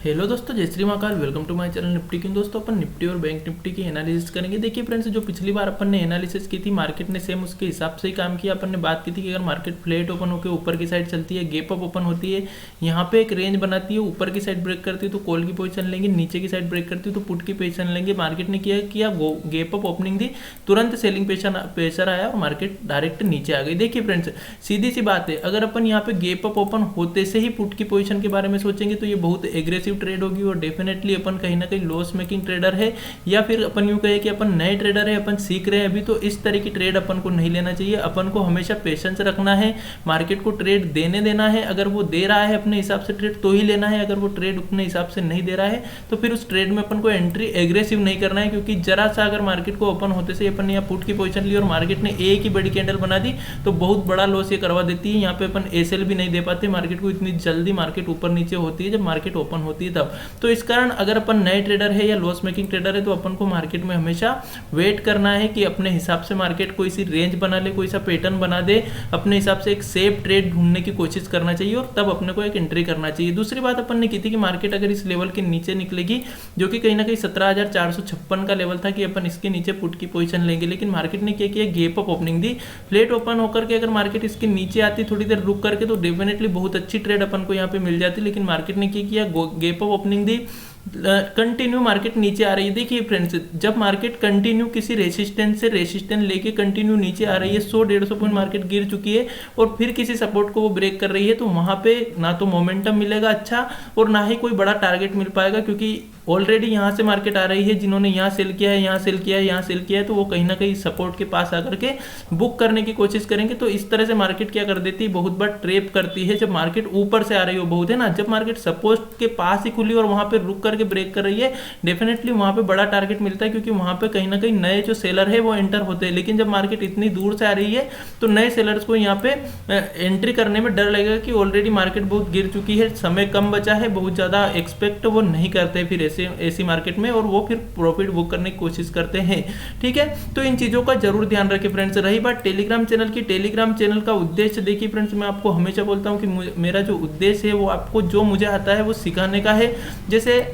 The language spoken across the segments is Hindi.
हेलो दोस्तों, जय Shri Mahakal. Welcome to my channel Nifty King. दोस्तों अपन निफ्टी और बैंक निफ्टी की एनालिसिस करेंगे। देखिए फ्रेंड्स, जो पिछली बार अपन ने एनालिसिस की थी, मार्केट ने सेम उसके हिसाब से ही काम किया। अपन ने बात की थी कि अगर मार्केट फ्लैट ओपन होकर ऊपर की साइड चलती है, गैप अप ओपन होती है, यहाँ पे एक रेंज बनाती है, ऊपर की साइड ब्रेक करती है तो कॉल की पोजीशन लेंगे, नीचे की साइड ब्रेक करती है तो पुट की पोजीशन लेंगे। मार्केट ने किया गैप अप ओपनिंग दी, तुरंत सेलिंग प्रेशर आया और मार्केट डायरेक्ट नीचे आ गई। देखिए फ्रेंड्स, सीधी सी बात है, अगर अपन यहाँ पे गैप अप ओपन होते से ही पुट की पोजीशन के बारे में सोचेंगे तो ये बहुत एग्रेसिव ट्रेड होगी और डेफिनेटली अपन कहीं ना कहीं लॉस मेकिंग ट्रेडर है, या फिर अपन यूं कहे कि अपन नए ट्रेडर है, अपन सीख रहे हैं अभी, तो इस तरह की ट्रेड अपन को नहीं लेना चाहिए। अपन को हमेशा पेशेंस रखना है, मार्केट को ट्रेड देने देना है। अगर वो दे रहा है अपने हिसाब से ट्रेड तो ही लेना है, अगर वो ट्रेड अपने हिसाब से नहीं दे रहा है तो फिर उस ट्रेड में अपन को एंट्री एग्रेसिव नहीं करना है, क्योंकि जरा सा अगर मार्केट को ओपन होते से अपन ने यहाँ पुट की पोजीशन ली और मार्केट ने एक ही बड़ी कैंडल बना दी तो बहुत बड़ा लॉस ये करवा देती है। यहाँ पे अपन एसएल भी नहीं दे पाते मार्केट को, इतनी जल्दी मार्केट ऊपर नीचे होती है जब मार्केट ओपन होती है तब। तो इस कारण अगर अपन नए ट्रेडर है या लॉस मेकिंग ट्रेडर है तो अपन को मार्केट में हमेशा वेट करना है कि अपने हिसाब से मार्केट कोई सी रेंज बना ले, कोई सा पैटर्न बना दे, अपने हिसाब से एक सेफ ट्रेड ढूंढने की कोशिश करना चाहिए और तब अपने को एक एंट्री करना चाहिए। दूसरी बात अपन ने की थी कि मार्केट अगर इस लेवल के नीचे निकलेगी, जो कि कहीं ना कहीं 17,456 का लेवल था, कि अपन इसके नीचे पुट की पोजीशन लेंगे, लेकिन मार्केट ने क्या किया, गैप अप ओपनिंग दी। फ्लैट ओपन होकर के अगर मार्केट इसके नीचे आती थोड़ी देर रुक करके तो डेफिनेटली बहुत अच्छी ट्रेड अपन को यहाँ पे मिल जाती, लेकिन मार्केट ने क्या किया, गैप अप ओपनिंग दी, कंटिन्यू मार्केट नीचे आ रही है। देखिए फ्रेंड्स, जब मार्केट कंटिन्यू किसी रेसिस्टेंस से रेसिस्टेंस लेके कंटिन्यू नीचे आ रही है, 100-150 पॉइंट मार्केट गिर चुकी है और फिर किसी सपोर्ट को वो ब्रेक कर रही है, तो वहां पे ना तो मोमेंटम मिलेगा अच्छा और ना ही कोई बड़ा टारगेट मिल पाएगा, क्योंकि ऑलरेडी यहाँ से मार्केट आ रही है, जिन्होंने यहाँ सेल किया है, यहाँ सेल किया है, यहाँ सेल किया है, तो वो कहीं ना कहीं सपोर्ट के पास आकर के बुक करने की कोशिश करेंगे। तो इस तरह से मार्केट क्या कर देती है, बहुत बार ट्रेप करती है जब मार्केट ऊपर से आ रही हो, बहुत है ना, जब मार्केट सपोर्ट के पास ही खुली और वहां पे रुक करके ब्रेक कर रही है, डेफिनेटली वहां पे बड़ा टारगेट मिलता है, क्योंकि वहां पे कहीं ना कहीं नए जो सेलर है वो एंटर होते हैं। लेकिन जब मार्केट इतनी दूर से आ रही है तो नए सेलर्स को यहाँ पे एंट्री करने में डर लगेगा कि ऑलरेडी मार्केट बहुत गिर चुकी है, समय कम बचा है, बहुत ज्यादा एक्सपेक्ट वो नहीं करते फिर ऐसी मार्केट में, और वो फिर प्रॉफिट बुक करने की कोशिश करते हैं। ठीक है, तो इन चीजों का जरूर ध्यान रखें फ्रेंड्स। रही बात टेलीग्राम चैनल की, टेलीग्राम चैनल का उद्देश्य देखिए फ्रेंड्स, मैं आपको हमेशा बोलता हूं कि मेरा जो उद्देश्य है वो आपको जो मुझे आता है वो सिखाने का है। जैसे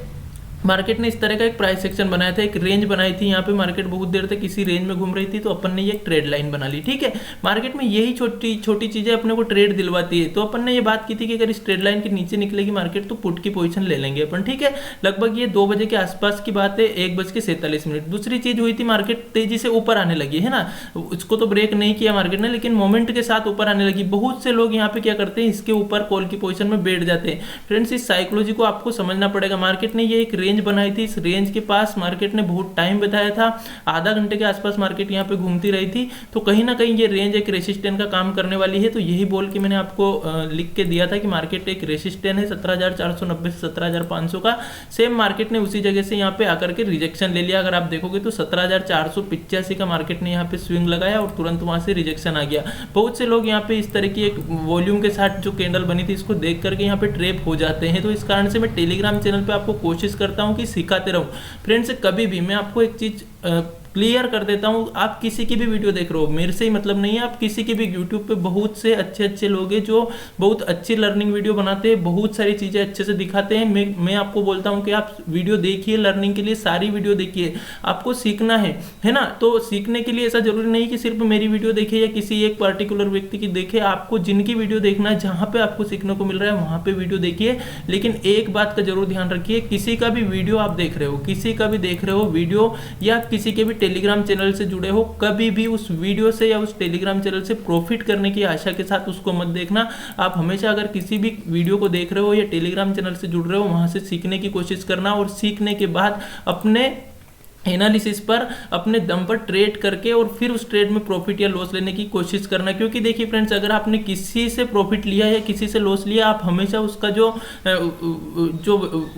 मार्केट ने इस तरह का एक प्राइस सेक्शन बनाया था, एक रेंज बनाई थी, यहाँ पे मार्केट बहुत देर तक इसी रेंज में घूम रही थी, तो अपन ने ये एक ट्रेड लाइन बना ली। ठीक है, मार्केट में यही छोटी छोटी चीजें अपने को ट्रेड दिलवाती है। तो अपन ने ये बात की थी कि अगर इस ट्रेड लाइन के नीचे निकलेगी मार्केट तो पुट की पोजीशन ले लेंगे अपन। ठीक है, लगभग ये 2 बजे के आसपास की बात है, 1:47। दूसरी चीज हुई थी, मार्केट तेजी से ऊपर आने लगी है ना, उसको तो ब्रेक नहीं किया मार्केट ने, लेकिन मोमेंट के साथ ऊपर आने लगी। बहुत से लोग यहाँ पे क्या करते हैं, इसके ऊपर कॉल की पोजीशन में बैठ जाते हैं। फ्रेंड्स, इस साइकोलॉजी को आपको समझना पड़ेगा। मार्केट ने ये एक रेंज बनाई थी, इस रेंज के पास मार्केट ने बहुत टाइम बिताया था, आधा घंटे के आसपास मार्केट यहाँ पे घूमती रही थी, तो कहीं ना कहीं ये रेंज एक रेसिस्टेंट का काम करने वाली है। तो यही बोल के मैंने आपको लिख के दिया था कि मार्केट एक रेसिस्टेंट है 17,490 से 17,500 का। सेम मार्केट ने उसी जगह से यहाँ पे आकर के रिजेक्शन ले लिया। अगर आप देखोगे तो 17,485 का मार्केट ने यहाँ पे स्विंग लगाया और तुरंत वहां से रिजेक्शन आ गया। बहुत से लोग यहाँ पे इस तरह की एक वॉल्यूम के साथ जो कैंडल बनी थी इसको देख करके यहाँ पे ट्रेप हो जाते हैं। तो इस कारण से मैं टेलीग्राम चैनल पे आपको कोशिश करता हूँ कि सिखाते रहूं। फ्रेंड्स, कभी भी मैं आपको एक चीज क्लियर कर देता हूं, आप किसी की भी वीडियो देख रहे हो, मेरे से ही मतलब नहीं है, आप किसी की भी, यूट्यूब पे बहुत से अच्छे अच्छे लोग हैं जो बहुत अच्छी लर्निंग वीडियो बनाते हैं, बहुत सारी चीजें अच्छे से दिखाते हैं। मैं आपको बोलता हूं कि आप वीडियो देखिए, लर्निंग के लिए सारी वीडियो देखिए, आपको सीखना है ना। तो सीखने के लिए ऐसा जरूरी नहीं कि सिर्फ मेरी वीडियो देखे या किसी एक पर्टिकुलर व्यक्ति की देखे, आपको जिनकी वीडियो देखना है, जहां पे आपको सीखने को मिल रहा है वहां पे वीडियो देखिए। लेकिन एक बात का जरूर ध्यान रखिए, किसी का भी वीडियो आप देख रहे हो, किसी का भी देख रहे हो वीडियो, या किसी के भी टेलीग्राम चैनल से जुड़े हो, कभी भी उस वीडियो से या उस टेलीग्राम चैनल से प्रॉफिट करने की आशा के साथ उसको मत देखना। आप हमेशा अगर किसी भी वीडियो को देख रहे हो या टेलीग्राम चैनल से जुड़ रहे हो, वहां से सीखने की कोशिश करना और सीखने के बाद अपने एनालिसिस पर अपने दम पर ट्रेड करके और फिर उस ट्रेड में प्रॉफिट या लॉस लेने की कोशिश करना। क्योंकि देखिए फ्रेंड्स, अगर आपने किसी से प्रॉफिट लिया या किसी से लॉस लिया, आप हमेशा उसका जो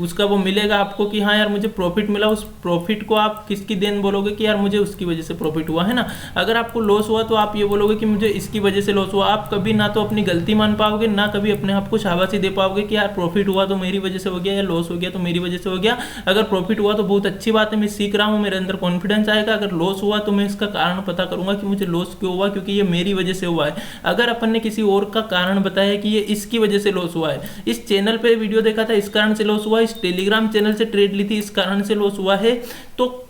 उसका वो मिलेगा आपको कि हाँ यार मुझे प्रॉफिट मिला, उस प्रॉफिट को आप किसकी देन बोलोगे कि यार मुझे उसकी वजह से प्रॉफिट हुआ है ना। अगर आपको लॉस हुआ तो आप ये बोलोगे कि मुझे इसकी वजह से लॉस हुआ। आप कभी ना तो अपनी गलती मान पाओगे, ना कभी अपने आप को शाबाशी दे पाओगे कि यार प्रॉफिट हुआ तो मेरी वजह से हो गया, या लॉस हो गया तो मेरी वजह से हो गया। अगर प्रॉफिट हुआ तो बहुत अच्छी बात है, मैं सीख रहा हूँ हूँ मेरे अंदर कॉन्फिडेंस आएगा। अगर लॉस हुआ तो मैं इसका कारण पता करूंगा कि मुझे लॉस क्यों हुआ, क्योंकि ये मेरी वजह से हुआ है। अगर अपन ने किसी और का कारण बताया कि ये इसकी वजह से लॉस हुआ है, इस चैनल पे वीडियो देखा था इस कारण से लॉस हुआ, इस टेलीग्राम चैनल से ट्रेड ली थी इस कारण से लॉस हुआ है, तो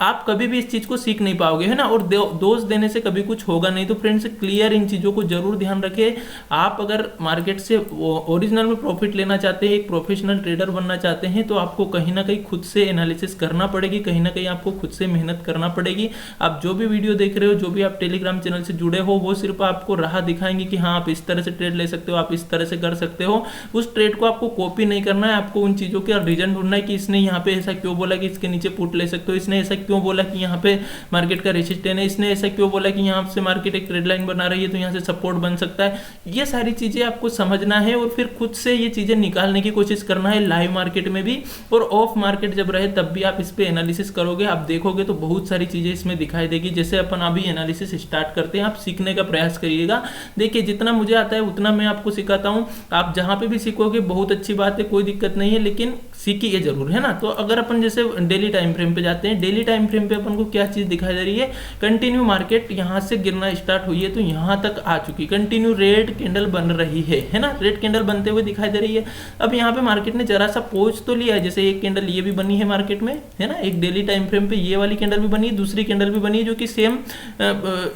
आप कभी भी इस चीज को सीख नहीं पाओगे, है ना। और दोष देने से कभी कुछ होगा नहीं। तो फ्रेंड्स क्लियर इन चीजों को जरूर ध्यान रखें। आप अगर मार्केट से ओरिजिनल में प्रॉफिट लेना चाहते हैं, एक प्रोफेशनल ट्रेडर बनना चाहते हैं, तो आपको कहीं ना कहीं खुद से एनालिसिस करना पड़ेगी, कहीं ना कहीं आपको खुद से मेहनत करना पड़ेगी। आप जो भी वीडियो देख रहे हो, जो भी आप टेलीग्राम चैनल से जुड़े हो, वो सिर्फ आपको राह दिखाएंगे कि हाँ आप इस तरह से ट्रेड ले सकते हो, आप इस तरह से कर सकते हो। उस ट्रेड को आपको कॉपी नहीं करना है, आपको उन चीजों का रीजन ढूंढना है कि इसने यहाँ पे ऐसा क्यों बोला कि इसके नीचे पुट ले सकते हो, इसने ऐसा क्यों बोला कि यहाँ पे मार्केट का रेजिस्टेंस है, इसने ऐसा क्यों बोला कि यहाँ से मार्केट एक ट्रेड लाइन बना रही है तो यहाँ से सपोर्ट बन सकता है। ये सारी चीजें आपको समझना है और फिर खुद से ये चीजें निकालने की कोशिश करना है, लाइव मार्केट में भी और ऑफ मार्केट जब रहे तब भी आप इस पे एनालिसिस करोगे, आप देखोगे तो बहुत सारी चीजें इसमें दिखाई देगी। जैसे अपन अभी एनालिसिस स्टार्ट करते हैं, आप सीखने का प्रयास करिएगा। देखिए जितना मुझे आता है उतना मैं आपको सिखाता हूँ, आप जहां पे भी सीखोगे बहुत अच्छी बात है, कोई दिक्कत नहीं है, लेकिन सीखिए जरूर, है ना। तो अगर अपन जैसे डेली टाइम फ्रेम पे जाते हैं, डेली टाइम फ्रेम पे अपन को क्या चीज दिखाई दे रही है, कंटिन्यू मार्केट यहां से गिरना स्टार्ट हुई है तो यहां तक आ चुकी, कंटिन्यू रेड कैंडल बन रही है ना, रेड कैंडल बनते हुए दिखाई दे रही है। अब यहाँ पे मार्केट ने जरा सा पहुंच तो लिया है, जैसे एक कैंडल ये भी बनी है मार्केट में, है ना, एक डेली टाइम फ्रेम पे ये वाली कैंडल भी बनी है, दूसरी कैंडल भी बनी है जो कि सेम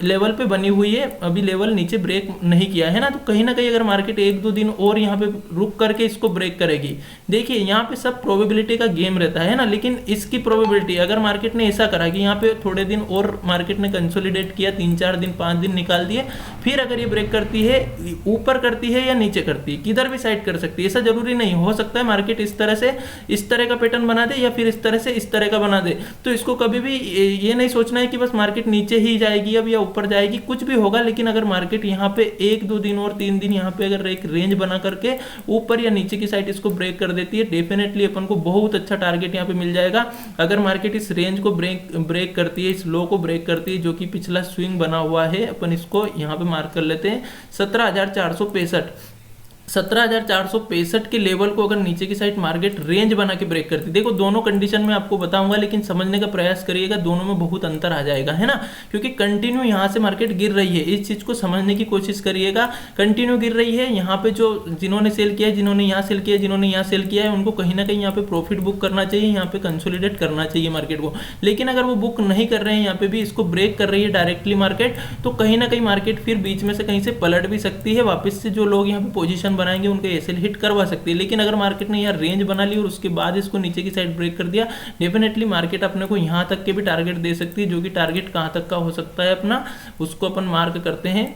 लेवल पे बनी हुई है, अभी लेवल नीचे ब्रेक नहीं किया है ना। तो कहीं ना कहीं अगर मार्केट एक दो दिन और यहाँ पे रुक करके इसको ब्रेक करेगी, देखिए यहाँ पे सब प्रोबेबिलिटी का गेम रहता है ना, लेकिन इसकी प्रोबेबिलिटी अगर मार्केट ने ऐसा करा कि यहाँ पे थोड़े दिन और मार्केट ने कंसोलिडेट किया, 3-4 दिन 5 दिन निकाल दिए, फिर अगर ये ब्रेक करती है, ऊपर करती है या नीचे करती है, किधर भी साइड कर सकती है, ऐसा जरूरी नहीं, हो सकता है मार्केट इस तरह से इस तरह का पैटर्न बना दे या फिर इस तरह से इस तरह का बना दे। तो इसको कभी भी ये नहीं सोचना है कि बस मार्केट नीचे ही जाएगी अब या ऊपर जाएगी, कुछ भी होगा। लेकिन अगर मार्केट यहाँ पे 1-2 दिन और 3 दिन यहाँ पे अगर एक रेंज बना करके ऊपर या नीचे की साइड इसको ब्रेक कर देती है, डेफिनेटली अपन को बहुत अच्छा टारगेट यहाँ पे मिल जाएगा। अगर मार्केट इस रेंज को ब्रेक करती है, इस लो को ब्रेक करती है जो कि पिछला स्विंग बना हुआ है, अपन इसको यहाँ पे मार्क कर लेते हैं 17,465 के लेवल को अगर नीचे की साइड मार्केट रेंज बना के ब्रेक करती है, देखो दोनों कंडीशन में आपको बताऊंगा, लेकिन समझने का प्रयास करिएगा, दोनों में बहुत अंतर आ जाएगा, है ना, क्योंकि कंटिन्यू यहां से मार्केट गिर रही है, इस चीज को समझने की कोशिश करिएगा। कंटिन्यू गिर रही है, यहाँ पे जो जिन्होंने सेल किया है, जिन्होंने यहाँ सेल किया है, जिन्होंने यहाँ सेल किया है, उनको कहीं ना कहीं यहाँ पे प्रॉफिट बुक करना चाहिए, यहाँ पे कंसोलिडेट करना चाहिए मार्केट को। लेकिन अगर वो बुक नहीं कर रहे हैं, यहाँ पे भी इसको ब्रेक कर रही है डायरेक्टली मार्केट, तो कहीं ना कहीं मार्केट फिर बीच में से कहीं से पलट भी सकती है, वापस से जो लोग यहाँ पे पोजीशन बनाएंगे उनके ऐसे हिट करवा सकती है। लेकिन अगर मार्केट ने यहाँ रेंज बना ली और उसके बाद इसको नीचे की साइड ब्रेक कर दिया, डेफिनेटली मार्केट अपने को यहाँ तक के भी टारगेट दे सकती है, जो कि टारगेट कहाँ तक का हो सकता है अपना, उसको अपन मार्क करते हैं।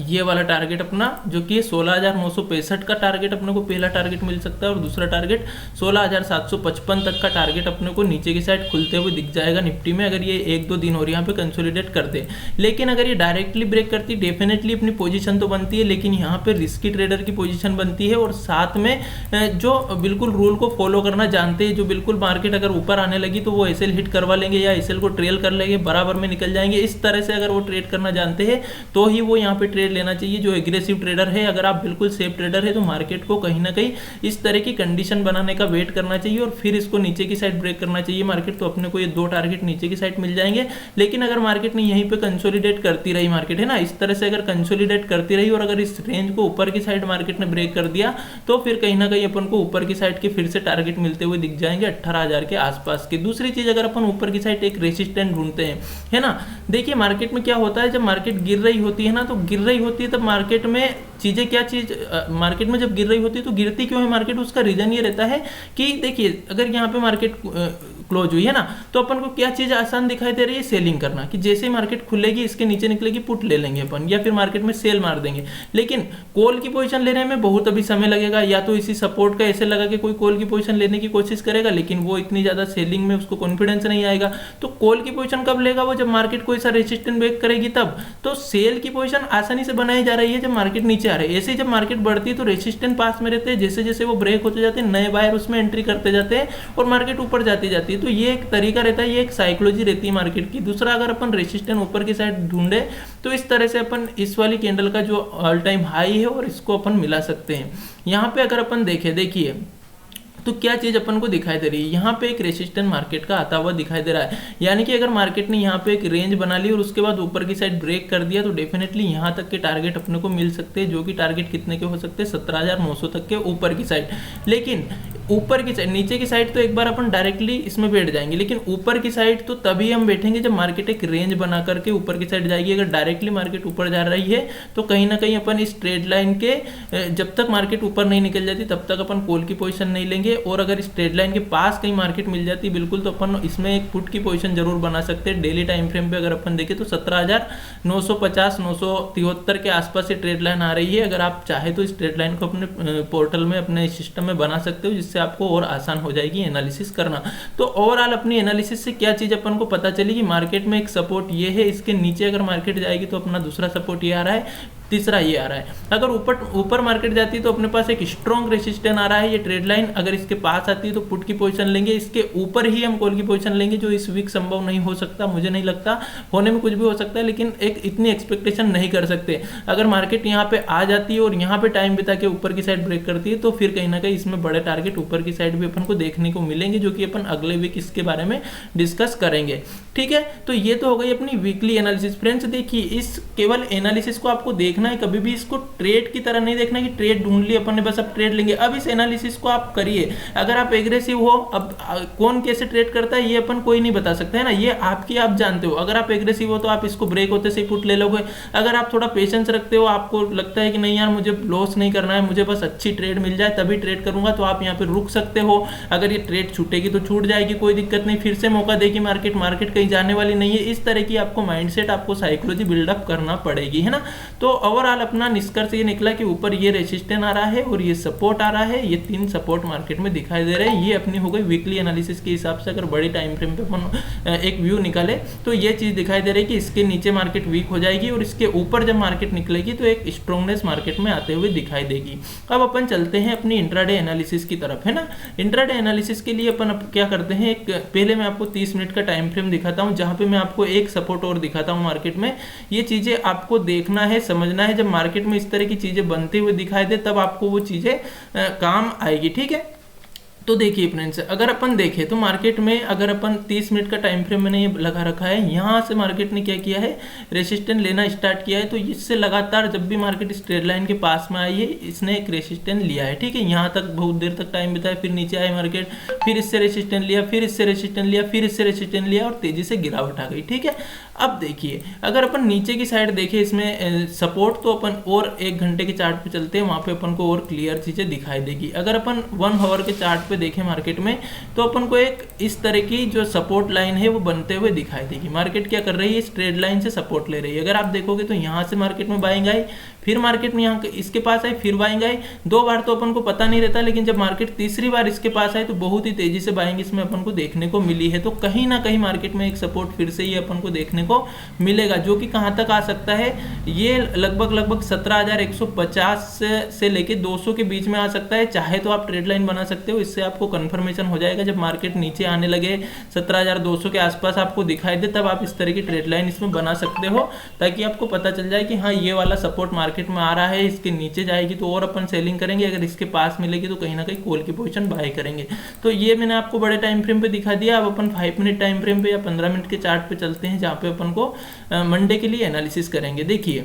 ये वाला टारगेट अपना जो कि 16,965 का टारगेट अपने को पहला टारगेट मिल सकता है और दूसरा टारगेट 16,755 तक का टारगेट अपने को नीचे की साइड खुलते हुए दिख जाएगा निफ्टी में, अगर ये 1-2 दिन और यहाँ पे कंसोलिडेट करते। लेकिन अगर ये डायरेक्टली ब्रेक करती, डेफिनेटली अपनी पोजीशन तो बनती है, लेकिन यहाँ पे रिस्की ट्रेडर की पोजीशन बनती है। और साथ में जो बिल्कुल रूल को फॉलो करना जानते हैं, जो बिल्कुल मार्केट अगर ऊपर आने लगी तो वो एसएल हिट करवा लेंगे या एसएल को ट्रेल कर लेंगे, बराबर में निकल जाएंगे, इस तरह से अगर वो ट्रेड करना जानते हैं तो ही वो यहाँ पे ट्रेड लेना चाहिए। जो एग्रेसिव ट्रेडर है, अगर आप बिल्कुल सेफ ट्रेडर है, तो मार्केट को कहीं ना कहीं इस तरह की कंडीशन बनाने का वेट करना चाहिए और फिर इसको नीचे की साइड ब्रेक करना चाहिए मार्केट, तो अपने को ये 2 टारगेट नीचे की साइड मिल जाएंगे। लेकिन अगर मार्केट ने यहीं पे कंसोलिडेट करती रही, मार्केट है ना, इस तरह से अगर कंसोलिडेट करती रही और अगर इस रेंज को ऊपर की साइड मार्केट ने ब्रेक कर दिया, तो फिर कहीं ना कहीं अपन को ऊपर की साइड के फिर से टारगेट मिलते हुए दिख जाएंगे 18,000 के आसपास के। दूसरी चीज, अगर अपन ऊपर की साइड एक रेसिस्टेंट ढूंढते हैं, है ना, देखिए मार्केट में क्या होता है, जब मार्केट गिर रही होती है ना, तो गिर रही होती है तब मार्केट में चीजें क्या चीज मार्केट में जब गिर रही होती है तो गिरती क्यों है मार्केट, उसका रीजन ये रहता है कि देखिए अगर यहाँ पे मार्केट क्लोज हुई है ना, तो अपन को क्या चीज आसान दिखाई दे रही है, सेलिंग करना, कि जैसे मार्केट खुलेगी इसके नीचे निकलेगी पुट ले लेंगे अपन, या फिर मार्केट में सेल मार देंगे। लेकिन कॉल की पोजीशन लेने में बहुत अभी समय लगेगा, या तो इसी सपोर्ट का ऐसे लगा कि कोई कॉल की पोजीशन लेने की कोशिश करेगा, लेकिन वो इतनी ज्यादा सेलिंग में उसको कॉन्फिडेंस नहीं आएगा। तो कॉल की पोजीशन कब लेगा वो, जब मार्केट कोई सा रेजिस्टेंस ब्रेक करेगी तब। तो सेल की पोजीशन आसानी से बनाई जा रही है जब मार्केट नीचे आ रही है। ऐसे जब मार्केट बढ़ती है तो रेजिस्टेंस पास में रहते हैं, जैसे जैसे वो ब्रेक होते जाते हैं नए बायर उसमें एंट्री करते जाते हैं और मार्केट ऊपर जाती जाती है। तो ये एक तरीका रहता है, ये एक साइकोलॉजी रहती है मार्केट की। दूसरा, अगर अपन रेजिस्टेंस ऊपर की साइड ढूंढे तो इस तरह से अपन इस वाली कैंडल का जो ऑल टाइम हाई है और इसको अपन मिला सकते हैं। यहाँ पे अगर अपन देखें, देखिए तो क्या चीज़ अपन को दिखाई दे रही है, यहाँ पे एक रेसिस्टेंट मार्केट का आता हुआ दिखाई दे रहा है। यानी कि अगर मार्केट ने यहाँ पे एक रेंज बना ली और उसके बाद ऊपर की साइड ब्रेक कर दिया तो डेफिनेटली यहाँ तक के टारगेट अपने को मिल सकते हैं, जो कि टारगेट कितने के हो सकते हैं, 17,900 तक के ऊपर की साइड। लेकिन ऊपर की साइड, नीचे की साइड तो एक बार अपन डायरेक्टली इसमें बैठ जाएंगे, लेकिन ऊपर की साइड तो तभी हम बैठेंगे जब मार्केट एक रेंज बना करके ऊपर की साइड जाएगी। अगर डायरेक्टली मार्केट ऊपर जा रही है तो कहीं ना कहीं अपन इस ट्रेड लाइन के जब तक मार्केट ऊपर नहीं निकल जाती तब तक अपन कॉल की पोजीशन नहीं लेंगे, और अगर इस ट्रेड लाइन के पास कहीं मार्केट मिल जाती है बिल्कुल तो अपन इसमें एक पुट की पोजीशन जरूर बना सकते हैं। डेली टाइम फ्रेम पे अगर अपन देखें तो 17,950 973 के आसपास ये ट्रेड लाइन आ रही है। अगर आप चाहे तो इस ट्रेड लाइन को अपने पोर्टल में, अपने सिस्टम में बना सकते हो, जिससे आपको और आसान हो जाएगी एनालिसिस करना। तो ओवरऑल अपनी एनालिसिस से क्या चीज अपन को पता चली कि मार्केट में एक सपोर्ट ये है, इसके नीचे अगर मार्केट जाएगी तो अपना दूसरा सपोर्ट ये आ रहा है, तीसरा ये आ रहा है। अगर ऊपर मार्केट जाती है तो अपने पास एक स्ट्रॉन्ग रेसिस्टेंस आ रहा है, ये ट्रेड लाइन अगर इसके पास आती है तो पुट की पोजीशन लेंगे, इसके ऊपर ही हम कॉल की पोजीशन लेंगे, जो इस वीक संभव नहीं हो सकता, मुझे नहीं लगता, होने में कुछ भी हो सकता है, लेकिन एक इतनी एक्सपेक्टेशन नहीं कर सकते। अगर मार्केट यहाँ पे आ जाती है और यहाँ पे टाइम बिता के ऊपर की साइड ब्रेक करती है तो फिर कहीं ना कहीं इसमें बड़े टारगेट ऊपर की साइड भी अपन को देखने को मिलेंगे, जो कि अपन अगले वीक इसके बारे में डिस्कस करेंगे। ठीक है, तो ये तो हो गई अपनी वीकली एनालिसिस। फ्रेंड्स देखिए, इस केवल एनालिसिस को आपको देखना है, कभी भी इसको ट्रेड की तरह नहीं देखना कि ट्रेड ढूंढ ली अपन ने बस अब ट्रेड लेंगे। अब इस एनालिसिस को आप करिए। अगर आप एग्रेसिव हो, अब कौन कैसे ट्रेड करता है ये अपन कोई नहीं बता सकता है ना, ये आपकी आप जानते हो। अगर आप एग्रेसिव हो तो आप इसको ब्रेक होते से पुट ले लोगे। अगर आप थोड़ा पेशेंस रखते हो, आपको लगता है कि नहीं यार मुझे लॉस नहीं करना है, मुझे बस अच्छी ट्रेड मिल जाए तभी ट्रेड करूंगा, तो आप यहाँ पे रुक सकते हो। अगर ये ट्रेड छूटेगी तो छूट जाएगी, कोई दिक्कत नहीं, फिर से मौका देगी मार्केट कहीं जाने वाली नहीं है। इस तरह की आपको माइंडसेट, आपको साइकोलॉजी बिल्डअप करना पड़ेगी, है ना। तो ओवरऑल अपना निष्कर्ष ये निकला कि ऊपर ये रेजिस्टेंस आ रहा है और ये सपोर्ट आ रहा है, ये तीन सपोर्ट मार्केट में दिखाई दे रहे हैं। ये अपनी हो गई वीकली एनालिसिस के हिसाब से। अगर बड़ी टाइम फ्रेम पे अपन एक व्यू निकाले तो ये चीज दिखाई दे रही है कि इसके नीचे मार्केट वीक हो जाएगी और इसके ऊपर जब मार्केट निकलेगी तो एक स्ट्रॉन्गनेस मार्केट में आते हुए दिखाई देगी। अब अपन चलते हैं अपनी इंट्राडे एनालिसिस की तरफ, है ना। इंट्राडे एनालिसिस के लिए अपन क्या करते हैं, एक पहले मैं आपको 30 मिनट का टाइम फ्रेम दिखाता हूं, जहां पे मैं आपको एक सपोर्ट और दिखाता हूं मार्केट में। ये चीजें आपको देखना है, समझना है। जब मार्केट में इस तरह की चीजें बनते हुए दिखाई दे तब आपको वो चीजें काम आएगी, ठीक है। तो देखिए फ्रेंड्स, अगर अपन देखें तो मार्केट में अगर अपन 30 मिनट का टाइम फ्रेम मैंने ये लगा रखा है, यहाँ से मार्केट ने क्या किया है, रेसिस्टेंस लेना स्टार्ट किया है। तो इससे लगातार जब भी मार्केट इस ट्रेड लाइन के पास में आई है, इसने एक रेसिस्टेंस लिया है, ठीक है। यहाँ तक बहुत देर तक टाइम बिताया, फिर नीचे आए मार्केट, फिर इससे रेसिस्टेंस लिया, फिर इससे रेसिस्टेंस लिया, फिर इससे रेसिस्टेंस लिया और तेजी से गिरावट आ गई, ठीक है। अब देखिए, अगर अपन नीचे की साइड देखें इसमें सपोर्ट, तो अपन और 1 घंटे के चार्ट पे चलते हैं, वहां पे अपन को और क्लियर चीजें दिखाई देगी। अगर अपन 1 आवर के चार्ट पे देखें मार्केट में, तो अपन को एक इस तरह की जो सपोर्ट लाइन है वो बनते हुए दिखाई देगी। मार्केट क्या कर रही है, इस ट्रेड लाइन से सपोर्ट ले रही है। अगर आप देखोगे तो यहाँ से मार्केट में बाइंग आई, फिर मार्केट में यहाँ इसके पास आई, फिर बाइंग आई। 2 बार तो अपन को पता नहीं रहता, लेकिन जब मार्केट तीसरी बार इसके पास आई तो बहुत ही तेजी से बाइंग इसमें अपन को देखने को मिली है। तो कहीं ना कहीं मार्केट में एक सपोर्ट फिर से ही अपन को देखने को मिलेगा, जो कि कहां तक आ सकता है, ये लगभग 17,150 से लेके 200 के बीच में आ सकता है। चाहे तो आप ट्रेड लाइन बना सकते हो, इससे आपको कंफर्मेशन हो जाएगा। जब मार्केट नीचे आने लगे 17,200 के आसपास आपको दिखाई दे, तब आप इस तरह की ट्रेड लाइन इसमें बना सकते हो, ताकि आपको पता चल जाए कि हाँ ये वाला सपोर्ट मार्केट में आ रहा है, इसके नीचे जाएगी तो और अपन सेलिंग करेंगे, अगर इसके पास मिलेगी तो कहीं ना कहीं कॉल की पोजीशन बाय करेंगे। तो ये मैंने आपको बड़े टाइम फ्रेम पे दिखा दिया। अब अपन 5 मिनट टाइम फ्रेम पे या 15 मिनट के चार्ट पे चलते हैं, जहाँ पे अपन को मंडे के लिए एनालिसिस करेंगे। देखिए,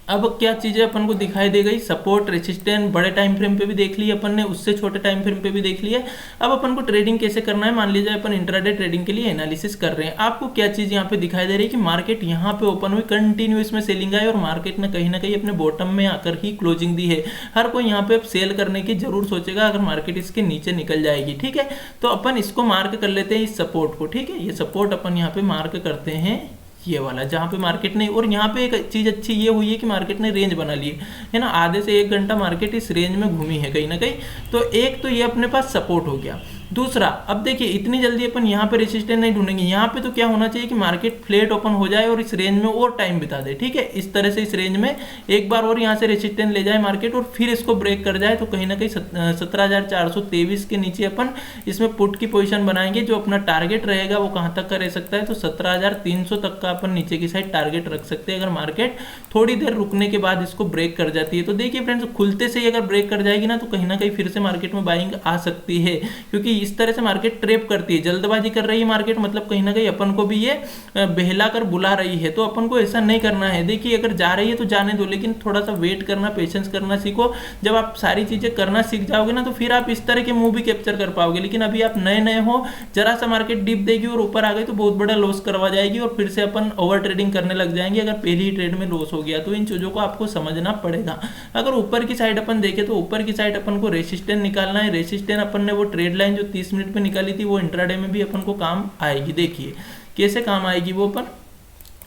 अब क्या चीजें अपन को दिखाई दे गई, सपोर्ट रेसिस्टेंस बड़े टाइम फ्रेम पे भी देख लिया अपन ने, उससे छोटे टाइम फ्रेम पे भी देख लिया। अब अपन को ट्रेडिंग कैसे करना है, मान लीजिए अपन इंट्राडे ट्रेडिंग के लिए एनालिसिस कर रहे हैं। आपको क्या चीज यहाँ पे दिखाई दे रही है कि मार्केट यहाँ पे ओपन हुई, कंटिन्यू इसमें सेलिंग आई और मार्केट ने कहीं ना कहीं अपने बॉटम में आकर ही क्लोजिंग दी है। हर कोई यहाँ पे सेल करने की जरूर सोचेगा अगर मार्केट इसके नीचे निकल जाएगी, ठीक है। तो अपन इसको मार्क कर लेते हैं, इस सपोर्ट को, ठीक है। ये सपोर्ट अपन यहाँ पे मार्क करते हैं, ये वाला जहाँ पे मार्केट ने, और यहाँ पे एक चीज अच्छी ये हुई है कि मार्केट ने रेंज बना ली है ना। आधे से 1 घंटा मार्केट इस रेंज में घूमी है कहीं ना कहीं। तो एक तो ये अपने पास सपोर्ट हो गया। दूसरा, अब देखिए इतनी जल्दी अपन यहाँ पे रेसिस्टेंस नहीं ढूंढेंगे, यहाँ पे तो क्या होना चाहिए कि मार्केट फ्लैट ओपन हो जाए और इस रेंज में और टाइम बिता दे, ठीक है, इस तरह से इस रेंज में एक बार और यहाँ से रेसिस्टेंस ले जाए मार्केट और फिर इसको ब्रेक कर जाए, तो कहीं ना कहीं 17,423 के नीचे अपन इसमें पुट की पोजीशन बनाएंगे। जो अपना टारगेट रहेगा वो कहाँ तक का रह सकता है, तो 17,300 तक का अपन नीचे की साइड टारगेट रख सकते हैं अगर मार्केट थोड़ी देर रुकने के बाद इसको ब्रेक कर जाती है। तो देखिए फ्रेंड्स, खुलते से ही अगर ब्रेक कर जाएगी ना तो कहीं ना कहीं फिर से मार्केट में बाइंग आ सकती है, क्योंकि इस तरह से मार्केट ट्रेप करती है, जल्दबाजी कर रही है मार्केट, मतलब कहीं ना कहीं अपन को भी ये बहला कर बुला रही है। तो अपन को ऐसा नहीं करना है। देखिए अगर जा रही है तो जाने दो, लेकिन थोड़ा सा वेट करना, पेशेंस करना सीखो। जब आप सारी चीजें करना सीख जाओगे ना तो फिर आप इस तरह के मूव भी कैप्चर कर पाओगे। लेकिन अभी आप नए नए हो, जरा सा मार्केट डिप देगी और ऊपर आ गई तो बहुत बड़ा लॉस करवा जाएगी और फिर से अपन ओवर ट्रेडिंग करने लग जाएंगे अगर पहली ही ट्रेड में लॉस हो गया। तो इन चीजों को आपको समझना पड़ेगा। अगर ऊपर की साइड अपन देखें तो ऊपर की साइड अपन को रेसिस्टेंस निकालना है। रेसिस्टेंस अपन ने वो ट्रेड लाइन जो 30 मिनट पे निकाली थी वो इंट्राडे में भी अपन को काम आएगी। देखिए कैसे काम आएगी वो अपन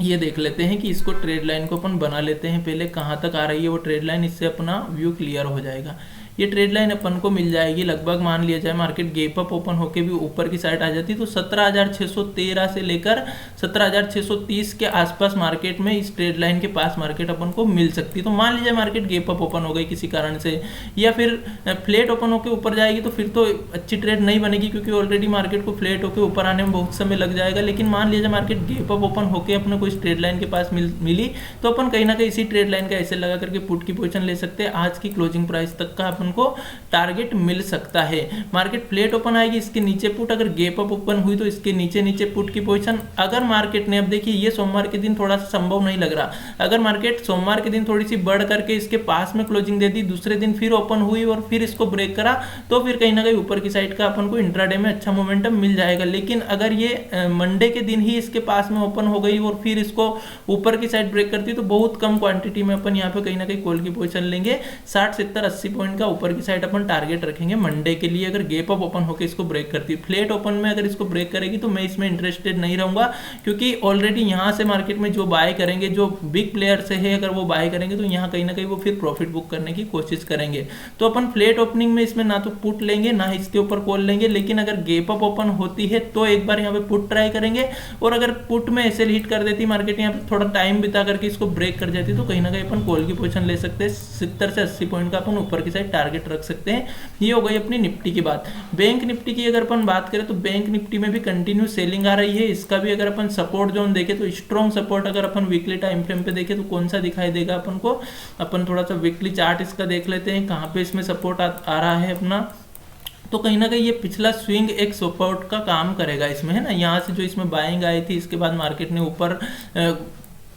ये देख लेते हैं कि इसको ट्रेड लाइन को अपन बना लेते हैं पहले, कहाँ तक आ रही है वो ट्रेड लाइन, इससे अपना व्यू क्लियर हो जाएगा। ये ट्रेड लाइन अपन को मिल जाएगी लगभग, मान लिया जाए मार्केट गैप अप ओपन होके भी ऊपर की साइड आ जाती तो 17,613 से लेकर 17,630 के आसपास मार्केट में इस ट्रेड लाइन के पास मार्केट अपन को मिल सकती। तो मान लीजिए मार्केट गैप अप ओपन हो गई किसी कारण से या फिर फ्लैट ओपन होकर ऊपर जाएगी तो फिर तो अच्छी ट्रेड नहीं बनेगी, क्योंकि ऑलरेडी मार्केट को फ्लैट होकर ऊपर आने में बहुत समय लग जाएगा। लेकिन मान लीजिए मार्केट गैप अप ओपन होकर अपने को इस ट्रेड लाइन के पास मिली तो अपन कहीं ना कहीं इसी ट्रेड लाइन का ऐसे लगा करके पुट की पोजीशन ले सकते हैं। आज की क्लोजिंग प्राइस तक का को टारगेट मिल सकता है। मार्केट फ्लैट ओपन आएगी, इसके नीचे पुट, अगर गैप अप ओपन हुई तो इसके नीचे नीचे पुट की पोजीशन। अगर मार्केट ने, अब देखिए ये सोमवार के दिन थोड़ा सा संभव नहीं लग रहा, अगर मार्केट सोमवार के दिन थोड़ी सी बढ़ करके इसके पास में क्लोजिंग दे दी, दूसरे दिन फिर ओपन हुई और फिर इसको ब्रेक करा तो फिर कहीं ना कहीं ऊपर की साइड का अपन को इंट्राडे में अच्छा मोमेंटम मिल जाएगा। लेकिन अगर ये मंडे के दिन ही इसके पास में ओपन हो गई और फिर इसको ऊपर की साइड ब्रेक करती तो बहुत कम क्वांटिटी में अपन यहाँ पे कहीं ना कहीं कॉल की पोजीशन लेंगे। 60 70 80 पॉइंट का ऊपर की साइड अपन टारगेट रखेंगे मंडे के लिए। अगर गैप अप ओपन होकर इसको ब्रेक करती है, फ्लैट ओपन में अगर इसको ब्रेक करेगी तो मैं इसमें इंटरेस्टेड नहीं रहूंगा, क्योंकि ऑलरेडी यहां से मार्केट में जो बाय करेंगे, जो बिग प्लेयर से है, अगर वो बाय करेंगे तो यहाँ कहीं ना कहीं वो फिर प्रॉफिट बुक करने की कोशिश करेंगे। तो अपन फ्लैट ओपनिंग में इसमें ना तो पुट लेंगे ना इसके ऊपर कॉल लेंगे। लेकिन अगर गैप अप ओपन होती है तो एक बार यहाँ पे पुट ट्राई करेंगे, और अगर पुट में ऐसे हिट कर देती मार्केट, यहाँ पे थोड़ा टाइम बिता करके इसको ब्रेक कर जाती तो कहीं ना कहीं अपन कॉल की पोजीशन ले सकते हैं। 70 से 80 पॉइंट का अपन ऊपर की साइड टारगेट रख सकते हैं। ये हो गई अपनी निफ्टी की बात। बैंक निफ्टी की अगर अपन बात करें तो बैंक निफ्टी में भी कंटिन्यू सेलिंग आ रही है। इसका भी अगर अपन सपोर्ट जोन देखें तो स्ट्रॉन्ग सपोर्ट अगर अपन वीकली टाइम फ्रेम पे देखें तो कौन सा दिखाई देगा अपन को। अपन थोड़ा सा वीकली चार्ट इसका देख लेते हैं, कहाँ पे इसमें सपोर्ट आ रहा है अपना। तो कहीं ना कहीं ये पिछला स्विंग एक सपोर्ट का काम करेगा इसमें, है ना। यहाँ से जो इसमें बाइंग आई थी, इसके बाद मार्केट ने ऊपर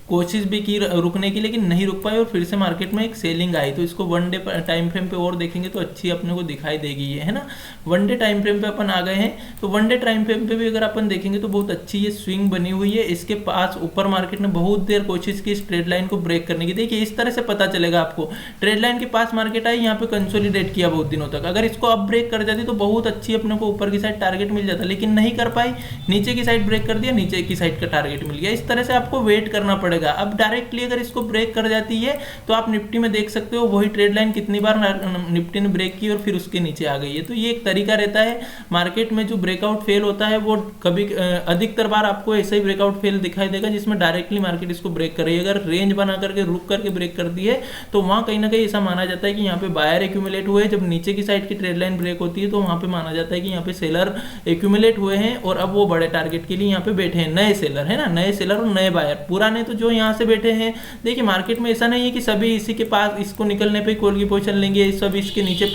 कोशिश भी की रुकने की, लेकिन नहीं रुक पाई और फिर से मार्केट में एक सेलिंग आई। तो इसको वन डे टाइम फ्रेम पे और देखेंगे तो अच्छी अपने को दिखाई देगी ये, है ना। वन डे टाइम फ्रेम पे अपन आ गए हैं, तो वन डे टाइम फ्रेम पे भी अगर अपन देखेंगे तो बहुत अच्छी ये स्विंग बनी हुई है। इसके पास ऊपर मार्केट ने बहुत देर कोशिश की इस ट्रेड लाइन को ब्रेक करने की। देखिए इस तरह से पता चलेगा आपको, ट्रेड लाइन के पास मार्केट आई, यहाँ पे कंसोलिडेट किया बहुत दिनों तक। अगर इसको अब ब्रेक कर जाती तो बहुत अच्छी अपने को ऊपर की साइड टारगेट मिल जाता, लेकिन नहीं कर पाई, नीचे की साइड ब्रेक कर दिया, नीचे की साइड का टारगेट मिल गया। इस तरह से आपको वेट करना पड़ेगा। अब डायरेक्टली अगर इसको ब्रेक कर जाती है तो आप निफ्टी में देख सकते हो वही ट्रेड लाइन कितनी बार निफ्टी ने ब्रेक की और फिर उसके नीचे आ गई है। तो ये एक तरीका रहता है मार्केट में, जो ब्रेकआउट फेल होता है वो कभी अधिकतर बार आपको ऐसा ही ब्रेकआउट फेल दिखाई देगा जिसमें डायरेक्टली मार्केट इसको ब्रेक कर रही है। अगर रेंज बना करके रुक करके ब्रेक करती है तो वहां कहीं ना कहीं ऐसा माना जाता है कि यहाँ पे बायर एक्यूमुलेट हुए। जब नीचे की साइड की ट्रेड लाइन ब्रेक होती है तो वहां पे माना जाता है कि यहाँ पे सेलर एक्यूमुलेट हुए हैं और अब वो बड़े टारगेट के लिए यहाँ पे बैठे हैं, नए सेलर, है ना, नए सेलर और नए बायर। पुराने तो जो यहाँ से बैठे हैं, देखिए मार्केट में ऐसा नहीं है कि सभी इसी के पास इसको निकलने पे कॉल की पोजीशन लेंगे, सब इसके नीचे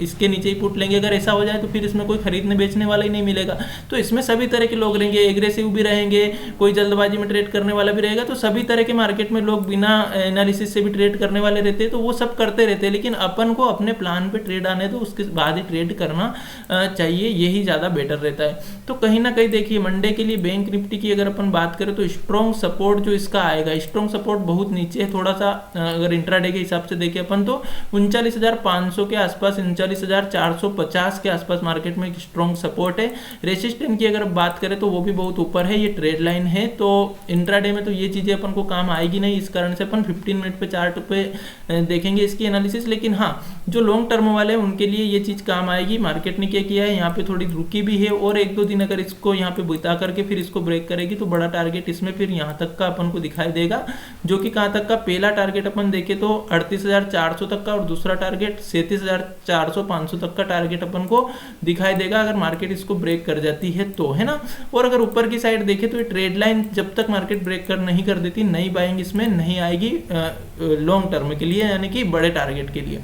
इसके नीचे ही पुट लेंगे। अगर ऐसा हो जाए तो फिर इसमें कोई खरीदने बेचने वाला ही नहीं मिलेगा। तो इसमें सभी तरह के लोग रहेंगे, एग्रेसिव भी रहेंगे, कोई जल्दबाजी में ट्रेड करने वाला भी रहेगा। तो सभी तरह के मार्केट में लोग बिना एनालिसिस से भी ट्रेड करने वाले रहते हैं, तो वो सब करते रहते हैं। लेकिन अपन को अपने प्लान पे ट्रेड आने तो उसके बाद ही ट्रेड करना चाहिए, यही ज्यादा बेटर रहता है। तो कहीं ना कहीं देखिए मंडे के लिए बैंक निफ्टी की अगर अपन बात करें तो स्ट्रॉन्ग सपोर्ट जो इसका इसका आएगा। स्ट्रॉन्ग सपोर्ट बहुत नीचे है थोड़ा सा, अगर इंट्राडे के हिसाब से देखें अपन तो 39,500 के आसपास, 39,450 के आसपास मार्केट में एक स्ट्रॉन्ग सपोर्ट है। रेसिस्टेंट की अगर बात करें तो वो भी बहुत ऊपर है, ये ट्रेड लाइन है, तो इंट्राडे में तो ये चीजें अपन को काम आएगी नहीं, इस कारण से अपन 15 मिनट पे चार्ट पे देखेंगे इसकी एनालिसिस। लेकिन हाँ, जो लॉन्ग टर्म वाले हैं उनके लिए ये चीज काम आएगी। मार्केट ने क्या किया है, यहाँ पे थोड़ी रुकी भी है और 1-2 दिन अगर इसको यहाँ पे बिता करके फिर इसको ब्रेक करेगी तो बड़ा टारगेट इसमें फिर यहाँ तक का अपन को दिखाई देगा, जो कि कहाँ तक का, पहला टारगेट अपन देखे तो 38,400 तक का और दूसरा टारगेट 37,400-500 तक का टारगेट अपन को दिखाई देगा अगर मार्केट इसको ब्रेक कर जाती है तो, है ना। और अगर ऊपर की साइड देखे तो ये ट्रेड लाइन जब तक मार्केट ब्रेक कर नहीं कर देती, नई बाइंग इसमें नहीं आएगी लॉन्ग टर्म के लिए, यानी कि बड़े टारगेट के लिए।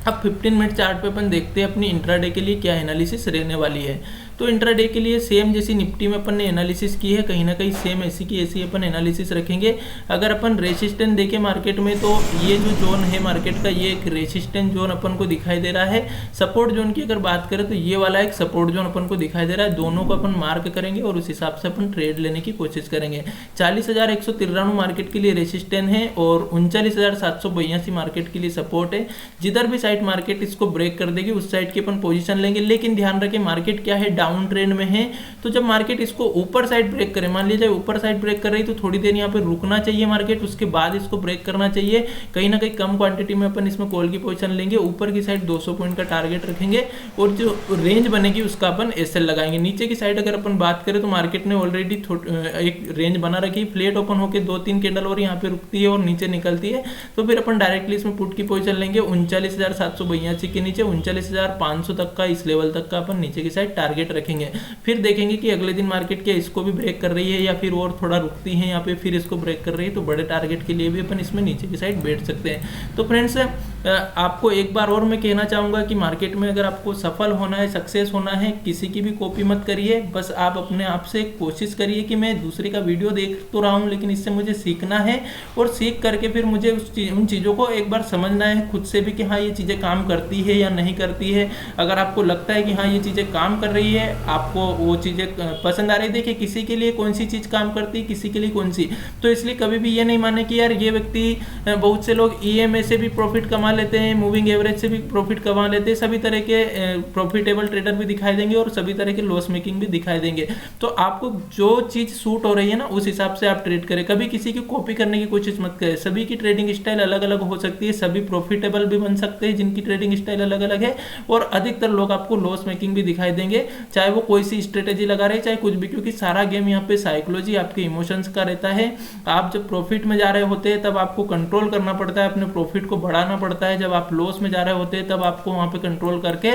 अब 15 मिनट चार्ट पे अपन देखते हैं अपनी इंट्राडे के लिए क्या एनालिसिस रहने वाली है। तो इंट्राडे के लिए सेम जैसी निफ्टी में अपन ने एनालिसिस की है, कहीं ना कहीं सेम ऐसी की ऐसी अपन एनालिसिस रखेंगे। अगर अपन रेसिस्टेंस देखें मार्केट में तो ये जो जोन है मार्केट का, ये एक रेसिस्टेंस जोन अपन को दिखाई दे रहा है। सपोर्ट जोन की अगर बात करें तो ये वाला एक सपोर्ट जोन अपन को दिखाई दे रहा है। दोनों को अपन मार्क करेंगे और उस हिसाब से अपन ट्रेड लेने की कोशिश करेंगे। 40,193 मार्केट के लिए रेसिस्टेंस है और 39,782 मार्केट के लिए सपोर्ट है। जिधर भी साइड मार्केट इसको ब्रेक कर देगी उस साइड की अपन पोजीशन लेंगे। लेकिन ध्यान रखें मार्केट क्या है, डाउन ट्रेंड में है, तो जब मार्केट इसको ऊपर साइड ब्रेक करे, मान लीजिए ऊपर साइड ब्रेक कर रही तो थोड़ी देर यहाँ पे रुकना चाहिए मार्केट, उसके बाद इसको ब्रेक करना चाहिए। कहीं ना कहीं कम क्वांटिटी में अपन इसमें कॉल की पोजीशन लेंगे, ऊपर की साइड 200 पॉइंट का टारगेट रखेंगे और जो रेंज बनेगी उसका अपन एसएल लगाएंगे। नीचे की साइड अगर अपन बात करें तो मार्केट ने ऑलरेडी एक रेंज बना रखी, फ्लैट ओपन होकर 2-3 कैंडल और यहाँ पे रुकती है और नीचे निकलती है, तो फिर अपन डायरेक्टली इसमें पुट की पोजीशन लेंगे 39,782 के नीचे 39,500 तक का, इस लेवल तक का अपन नीचे की साइड टारगेट रखेंगे। फिर देखेंगे कि अगले दिन मार्केट क्या इसको भी ब्रेक कर रही है या फिर और थोड़ा रुकती है यहाँ पे, फिर इसको ब्रेक कर रही है, तो बड़े टारगेट के लिए भी अपन इसमें नीचे की साइड बैठ सकते हैं। तो फ्रेंड्स आपको एक बार और मैं कहना चाहूंगा कि मार्केट में अगर आपको सफल होना है, सक्सेस होना है, किसी की भी कॉपी मत करिए, बस आप अपने आप से कोशिश करिए कि मैं दूसरे का वीडियो देख तो रहा हूँ लेकिन इससे मुझे सीखना है और सीख करके फिर मुझे उन चीज़ों को एक बार समझना है खुद से भी कि हाँ ये चीज़ें काम करती है या नहीं करती है। अगर आपको लगता है कि हाँ ये चीज़ें काम कर रही है, आपको वो चीज़ें पसंद आ रही है, देखिए किसी के लिए कौन सी चीज़ काम करती है, किसी के लिए कौन सी, तो इसलिए कभी भी ये नहीं माने कि यार ये व्यक्ति, बहुत से लोग ईएमए से भी प्रॉफिट कमा लेते हैं, मूविंग एवरेज से भी प्रॉफिट कमा लेते हैं, सभी तरह के प्रॉफिटेबल ट्रेडर भी दिखाई देंगे और सभी तरह के लॉस मेकिंग भी दिखाई देंगे। तो आपको जो चीज़ सूट हो रही है ना उस हिसाब से आप ट्रेड करें, कभी किसी की कॉपी करने की कोशिश मत करें। सभी की ट्रेडिंग स्टाइल अलग अलग हो सकती है, सभी प्रॉफिटेबल भी बन सकते हैं जिनकी ट्रेडिंग स्टाइल अलग अलग है, और अधिकतर लोग आपको लॉस मेकिंग भी दिखाई देंगे, चाहे वो कोई सी स्ट्रेटेजी लगा रहे चाहे कुछ भी, क्योंकि सारा गेम यहाँ पे साइकोलॉजी आपके इमोशंस का रहता है। आप जब प्रॉफिट में जा रहे होते हैं तब आपको कंट्रोल करना पड़ता है, अपने प्रॉफिट को बढ़ाना पड़ता है, जब आप लॉस में जा रहे होते हैं तब आपको वहां पे कंट्रोल करके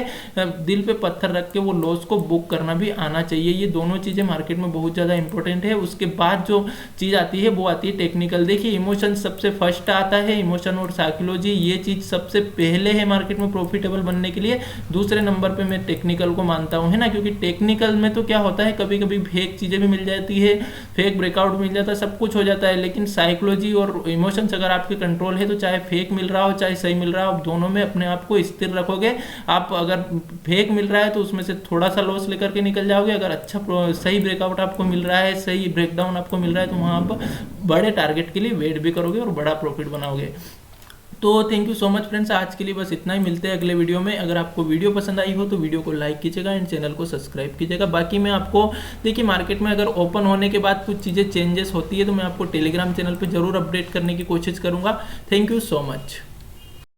दिल पे पत्थर रख के वो लॉस को बुक करना भी आना चाहिए। ये दोनों चीजें मार्केट में बहुत ज्यादा इंपॉर्टेंट है। उसके बाद जो चीज आती है वो आती है टेक्निकल। देखिए इमोशन सबसे फर्स्ट आता है, इमोशन और साइकोलॉजी ये चीज सबसे पहले है मार्केट में प्रॉफिटेबल बनने के लिए। दूसरे नंबर पे मैं टेक्निकल को मानता हूँ, है ना, क्योंकि टेक्निकल में तो क्या होता है कभी कभी फेक चीजें भी मिल जाती है, फेक ब्रेकआउट मिल जाता है, सब कुछ हो जाता है, लेकिन साइकोलॉजी और इमोशंस अगर आपके कंट्रोल है तो चाहे फेक मिल रहा हो चाहे सही मिल रहा हो, आप दोनों में अपने आप को स्थिर रखोगे। आप अगर फेक मिल रहा है तो उसमें से थोड़ा सा लॉस लेकर के निकल जाओगे, अगर अच्छा सही ब्रेकआउट आपको मिल रहा है, सही ब्रेकडाउन आपको मिल रहा है तो वहाँ आप बड़े टारगेट के लिए वेट भी करोगे और बड़ा प्रॉफिट बनाओगे। तो thank you so much friends, आज के लिए बस इतना ही, मिलते हैं अगले वीडियो में। अगर आपको वीडियो पसंद आई हो तो वीडियो को लाइक कीजिएगा एंड चैनल को सब्सक्राइब कीजिएगा। बाकी मैं आपको, देखिए मार्केट में अगर ओपन होने के बाद कुछ चीज़ें चेंजेस होती है तो मैं आपको टेलीग्राम चैनल पर जरूर अपडेट करने की कोशिश करूँगा। Thank you so much.